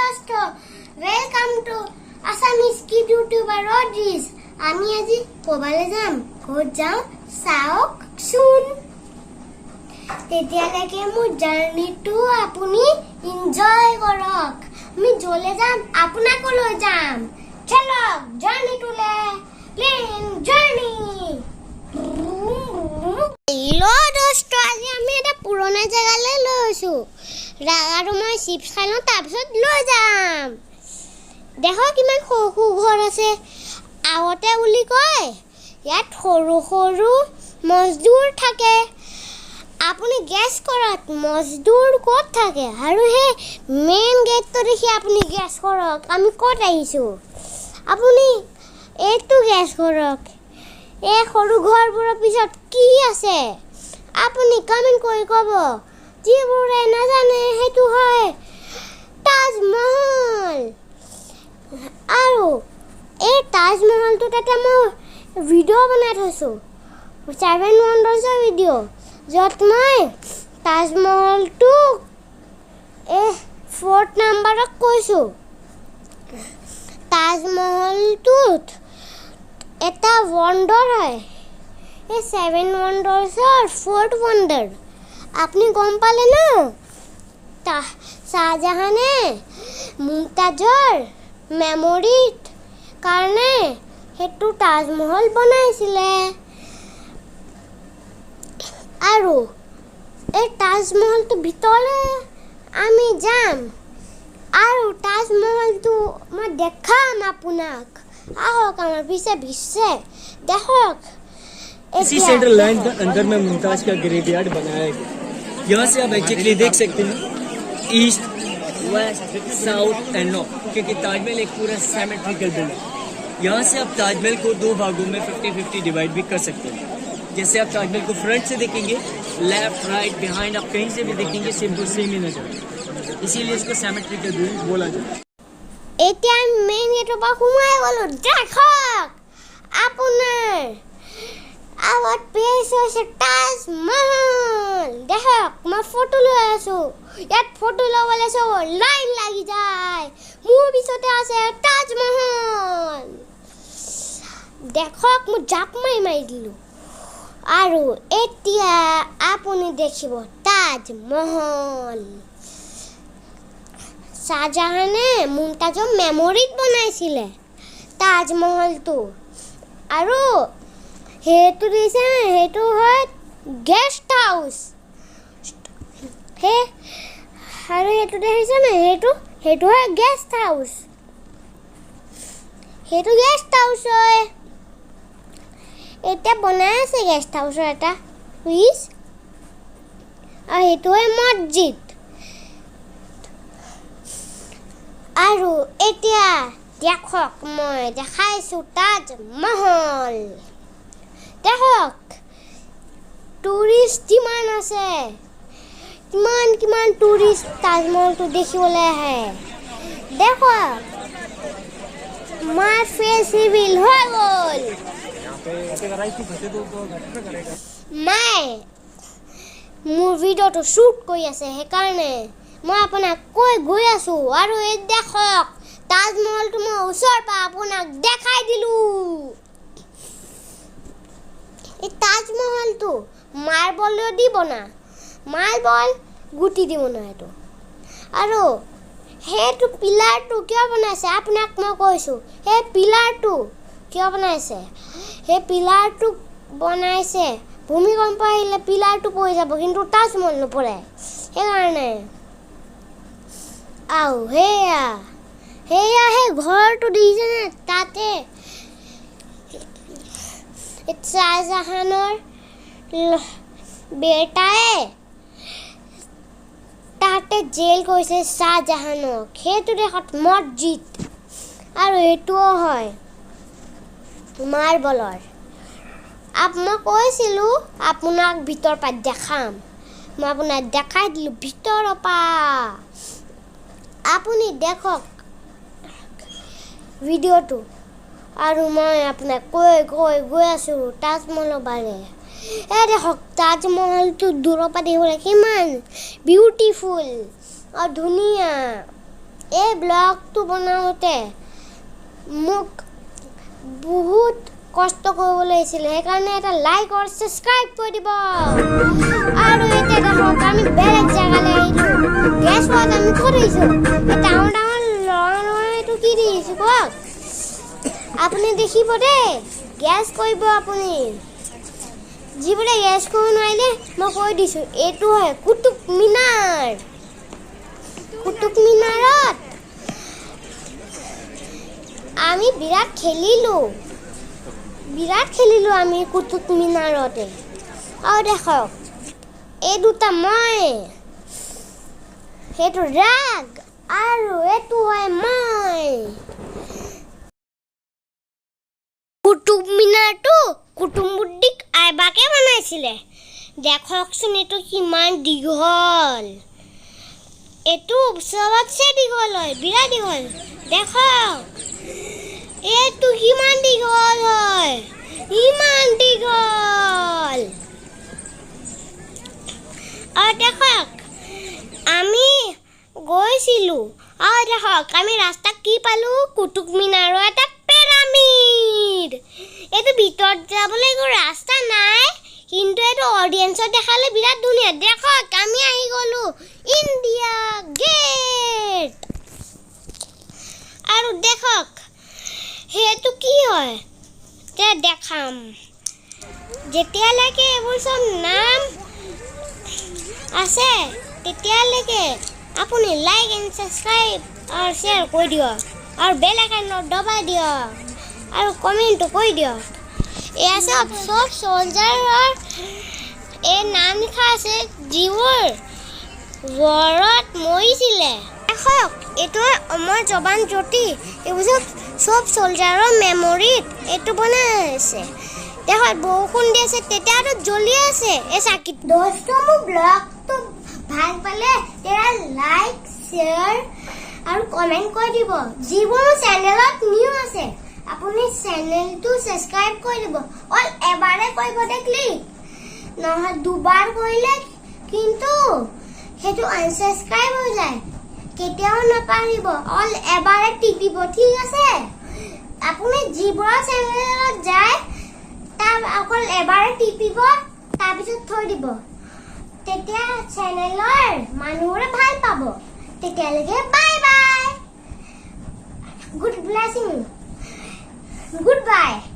দোস্ত welcome to Assamese kid YouTuber রজিস। আমি আজি কবালে যাম, ক'ত যাওঁ চাওক চোন। তেতিয়ালৈকে মোৰ জাৰ্নিটো আপুনি এনজয় কৰক। আমি য'লে যাম আপোনাকো লৈ যাম। চলক জাৰ্নিটোলে, প্লেন জাৰ্নি। দোস্ত আজি আমি এটা পুৰণা জেগালৈ লৈ আছো আৰু মই চিপছ খাই লওঁ, তাৰপিছত লৈ যাম। দেখক কিমান সৰু সৰু ঘৰ আছে। আগতে বুলি কয় ইয়াত সৰু সৰু মজদুৰ থাকে। আপুনি গেছ কৰক মজদুৰ ক'ত থাকে, আৰু সেই মেইন গেটটো দেখি আপুনি গেছ কৰক আমি ক'ত আহিছোঁ। আপুনি এইটো গেছ কৰক, এই সৰু ঘৰবোৰৰ পিছত কি আছে আপুনি কমেণ্ট কৰি ক'ব। যিবোৰে নাজানে সেইটো হয় তাজমহল। আৰু এই তাজমহলটোত এটা মই ভিডিঅ' বনাই থৈছোঁ, 7 Wonders ভিডিঅ', য'ত মই তাজমহলটো এই 4th নাম্বাৰক কৈছোঁ। তাজমহলটোত এটা ৱণ্ডাৰ হয়, এই 7 Wondersৰ 4th ৱণ্ডাৰ। আপুনি গম পালে ন? শ্বাহজাহানে মুমতাজৰ মেমৰিৰ কাৰণে সেইটো তাজমহল বনাইছিলে। আৰু এই তাজমহলটোৰ ভিতৰলৈ আমি যাম আৰু তাজমহলটো মই দেখাম আপোনাক। আহক আমাৰ পিছে দেখক। इसी सेंट्रल लाइन के अंदर में मुमताज का ग्रेवयार्ड बनाया गया। यहाँ से आप एग्जैक्टली देख सकते हैं east, waste, south and north, क्योंकि ताजमहल एक पूरा सिमेट्रिकल बिल्डिंग। यहाँ से आप ताजमहल को 2 भागों में 50-50 डिवाइड भी कर सकते हैं। जैसे आप ताजमहल को फ्रंट से देखेंगे, लेफ्ट राइट बिहाइंड आप कहीं से भी देखेंगे सेम टू सेम ही नजर आएगा, इसीलिए इसको सिमेट्रिकल बिल्डिंग बोला जाता है। এতিয়া মেইন গেটৰ পৰা সোমাই গ'লো। দেখক আপোনাৰ আগত পেজ হৈছে তাজমহল। দেখক মই ফটো লৈ আছোঁ, ইয়াত ফটো ল'বলৈ চব লাইন লাগি যায়। মোৰ পিছতে আছে তাজমহল। দেখক মই জাপ মাৰি দিলোঁ। আৰু এতিয়া আপুনি দেখিব তাজমহল। শ্বাহজাহানে মুমতাজৰ মেমৰিত বনাইছিলে তাজমহলটো। আৰু সেইটো দিছে, সেইটো হয় গেষ্ট হাউচ। আৰু সেইটো দেখিছেনে, সেইটো হয় গেষ্ট হাউচ। সেইটো গেষ্ট হাউচ হয়। এতিয়া বনাই আছে গেষ্ট হাউচৰ এটা উইচ। আৰু সেইটো হয় মছজিদ। আৰু এতিয়া দেখক মই দেখাইছোঁ তাজমহল। দেখক টুৰিষ্ট কিমান আছে, কিমান টুৰিষ্ট তাজমহলটো দেখিবলৈ আহে। দেখক মাৰ ফেচ ৰিভিল হৈ গ'ল। মায়ে মোৰ ভিডিঅ'টো শ্বুট কৰি আছে, সেইকাৰণে মই আপোনাক গৈ আছোঁ। আৰু এই দেখক তাজমহলটো মই ওচৰৰ পৰা আপোনাক দেখাই দিলোঁ। এই তাজমহলটো মাৰ্বলেৰে দি বনা, মাৰ্বল গুটি দি বনোৱা এইটো। আৰু সেইটো পিলাৰটো কিয় বনাইছে আপোনাক মই কৈছোঁ। সেই পিলাৰটো কিয় বনাইছে, সেই পিলাৰটো বনাইছে ভূমিকম্প আহিলে পিলাৰটো পৰি যাব, কিন্তু তাজমহল নপৰে, সেইকাৰণে। আৰু সেয়া সেই ঘৰটো দেখিছেনে, তাতে শ্বাহজাহানৰ বেটাই তাতে জেল কৰিছে শ্বাহজাহানক। সেইটো দেখত মছজিদ। আৰু এইটোও হয় মাৰ্বলৰ। মই কৈছিলোঁ আপোনাক ভিতৰৰ পৰা দেখাম, মই আপোনাক দেখাই দিলোঁ ভিতৰৰ পৰা। আপুনি দেখক ভিডিঅ'টো। আৰু মই আপোনাক গৈ আছোঁ তাজমহলৰ বাৰে। এই দেখক তাজমহলটো দূৰৰ পৰা দেখিবলৈ কিমান বিউটিফুল আৰু ধুনীয়া। এই ব্লগটো বনাওঁতে মোক বহুত কষ্ট কৰিব লাগিছিলে সেইকাৰণে এটা লাইক আৰু সাবস্ক্ৰাইব কৰি দিব আৰু এতিয়া দেখক আমি বেলেগ জায়গালৈ আহিলোঁ গেছ হোৱাত আমি ক'ত আহিছোঁ এই ডাঙৰ ডাঙৰ ল'ৰা এইটো কি দিছোঁ কওক আপুনি দেখিব দেই গেছ কৰিব আপুনি যিবোৰে গেছ কৰিব নোৱাৰিলে মই কৈ দিছোঁ এইটো হয় কুতুব মিনাৰ কুতুব মিনাৰত আমি বিৰাট খেলিলোঁ আমি কুতুব মিনাৰতে আৰু দেখক এই দুটা মই সেইটো ৰাগ আৰু এইটো হয় মই কুতুব মিনাৰটো কুতুবুদ্দিন আইবাকে বনাইছিলে দেখকচোন এইটো কিমান দীঘল এইটো চবতছে দীঘল হয় বিৰাট দীঘল দেখক এইটো কিমান দীঘল হয় ইমান দীঘল আৰু দেখক আমি গৈছিলোঁ আৰু দেখক আমি ৰাস্তাত কি পালোঁ কুতুব মিনাৰৰ এটা পিৰামিড এইটো ভিতৰত যাবলৈ একো ৰাস্তা নাই কিন্তু এইটো অডিয়েন্সত দেখালে বিৰাট ধুনীয়া দেখক আমি আহি গ'লোঁ ইণ্ডিয়া গেট আৰু দেখক সেইটো কি হয় তে দেখাম যেতিয়ালৈকে এইবোৰ চব নাম আছে তেতিয়ালৈকে আপুনি লাইক এণ্ড ছাবস্ক্ৰাইব আৰু শ্বেয়াৰ কৰি দিয়ক আৰু বেল আইকনত দবাই দিয়ক আৰু কমেণ্টটো কৰি দিয়ক এয়া চব চলজাৰৰ এই নাম লিখা আছে যিবোৰ ৱাৰত মৰিছিলে দেখক এইটো অমৰ জৱান জ্যোতি এইবোৰ চব চলজাৰৰ মেমৰিত এইটো বনাইছে দেখক বৰষুণ দি আছে তেতিয়াতো জ্বলি আছে এই চাকি দোস্ত মোৰ ব্লগটো ভাল পালে তেৰা লাইক শ্বেয়াৰ আৰু কমেণ্ট কৰি দিব যিবোৰ চেনেলত নিউ আছে আপুনি চেনেলটো সাবস্ক্ৰাইব কৰি দিব অল এবাৰে কৰিব দে ক্লিক নহয় দুবাৰ কৰিলে কিন্তু সেইটো আনসাবস্ক্ৰাইব হৈ যায় কেতিয়াও নাপাৰিব অল এবাৰে টিপিব ঠিক আছে আপুনি যিবোৰ চেনেলত যায় তাৰ অকল এবাৰে টিপিব তাৰপিছত থৈ দিব তেতিয়া চেনেলৰ মানুহবোৰে ভাল পাব তেতিয়ালৈকে bye bye good blessing Goodbye.